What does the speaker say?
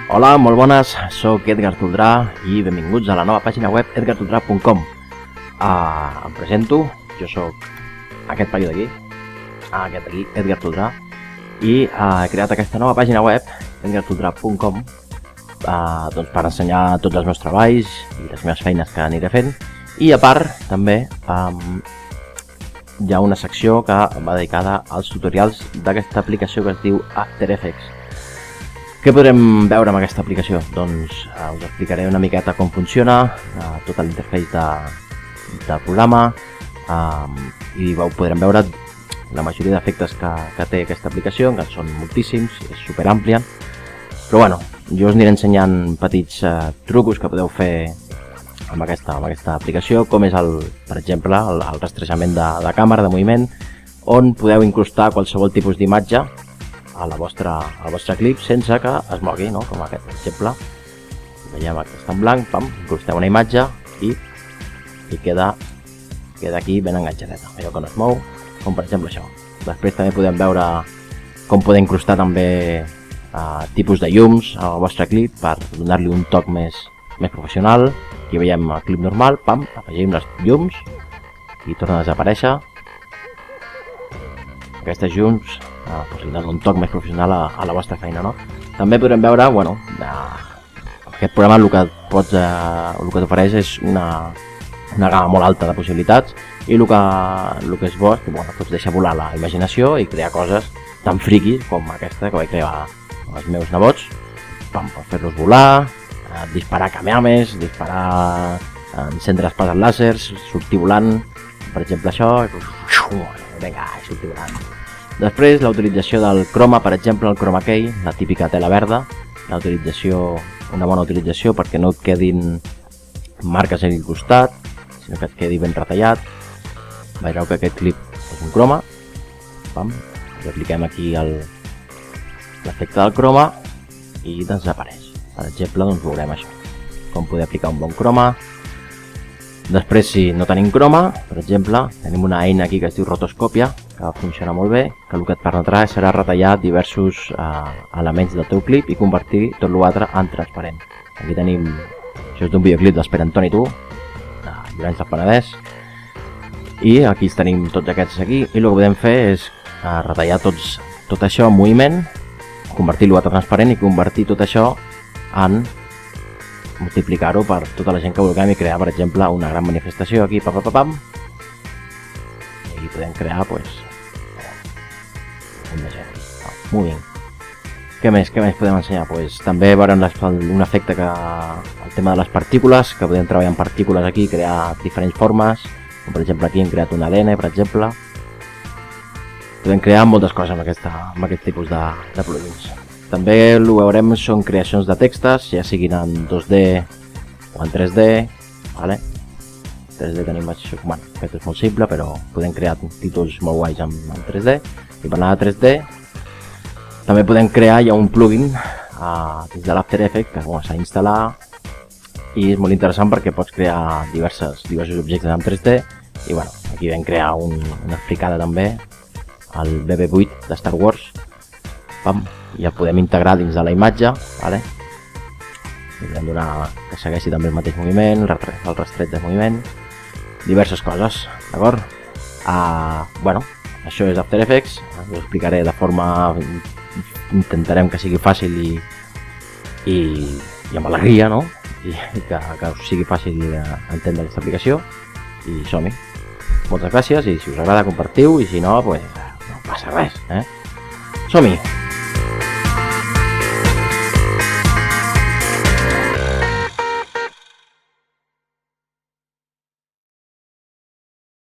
Hola, molt bones, soc Edgar Toldrà i benvinguts a la nova pàgina web edgartoldrà.com. Em presento, jo sóc aquest paio d'aquí, Edgar Toldrà, i he creat aquesta nova pàgina web, edgartoldrà.com, doncs per ensenyar tots els meus treballs i les meves feines que aniré fent. I a part, també, hi ha una secció que va dedicada als tutorials d'aquesta aplicació que es diu After Effects. Què podrem veure amb aquesta aplicació? Doncs us explicaré una miqueta com funciona, tot l'interfeix del programa, i podrem veure la majoria d'efectes que té aquesta aplicació, que són moltíssims, és superàmplia. Però bueno, jo us aniré ensenyant petits trucos que podeu fer amb aquesta aplicació, com és, per exemple, el rastrejament de càmera, de moviment, on podeu incrustar qualsevol tipus d'imatge al vostre clip sense que es mogui, no? Com aquest, per exemple. Veiem que està en blanc, incrusteu una imatge i queda aquí ben enganxadeta, allò que no es mou, com per exemple això. Després també podem veure com podem incrustar també tipus de llums al vostre clip per donar-li un toc més professional. Aquí veiem el clip normal, afegim les llums i torna a desaparèixer. Aquestes llums donen un toc més professional a la vostra feina, no? També podrem veure, aquest programa el que t'ofereix és una gamma molt alta de possibilitats, i el que és bo és que pots deixar volar la imaginació i crear coses tan friquis com aquesta que vaig crear els meus nebots, per fer-los volar, disparar kamehames, encendre espades làsers, sortir volant, per exemple això, vinga, sortir volant. Després, la utilització del croma, per exemple, el chroma key, la típica tela verda, una bona utilització perquè no et quedin marques al costat, sinó que et quedi ben retallat. Veureu que aquest clip és un croma, i apliquem aquí l'efecte del croma i desapareix. Per exemple, doncs veurem això, com poder aplicar un bon croma. Després, si no tenim croma, per exemple, tenim una eina aquí que es diu rotoscòpia, que funciona molt bé, que el que et permetrà serà retallar diversos elements del teu clip i convertir tot l'altre en transparent. Aquí tenim, això és d'un videoclip d'Espera Antoni Tu, de Llorenç del Penedès, i aquí tenim tots aquests aquí, i el que podem fer és retallar tot això en moviment, convertir l'altre transparent i convertir tot això en multiplicar-ho per tota la gent que vulguem i crear, per exemple, una gran manifestació aquí, i podem crear, moving. Què més podem ensenyar? També veurem un efecte el tema de les partícules, que podem treballar amb partícules aquí i crear diferents formes, com per exemple aquí hem creat un ADN, per exemple. Podem crear moltes coses amb aquest tipus de plugins. També el que veurem són creacions de textos, ja siguin en 2D o en 3D. 3D tenim això, aquest és molt simple, però podem crear títols molt guais en 3D. I per anar a 3D, també podem crear ja un plugin dins de l'After Effects que s'ha d'instal·lar, i és molt interessant perquè pots crear diversos objectes en 3D. I aquí vam crear una fricada també, el BB-8 de Star Wars, i el podem integrar dins de la imatge, i podem donar que segueixi també el mateix moviment, el rastreig de moviment, diverses coses, d'acord? Això és After Effects, us ho explicaré de forma, intentarem que sigui fàcil i amb alegria, no? I que us sigui fàcil entendre aquesta aplicació, i som-hi. Moltes gràcies, i si us agrada compartiu, i si no, no passa res, Som-hi!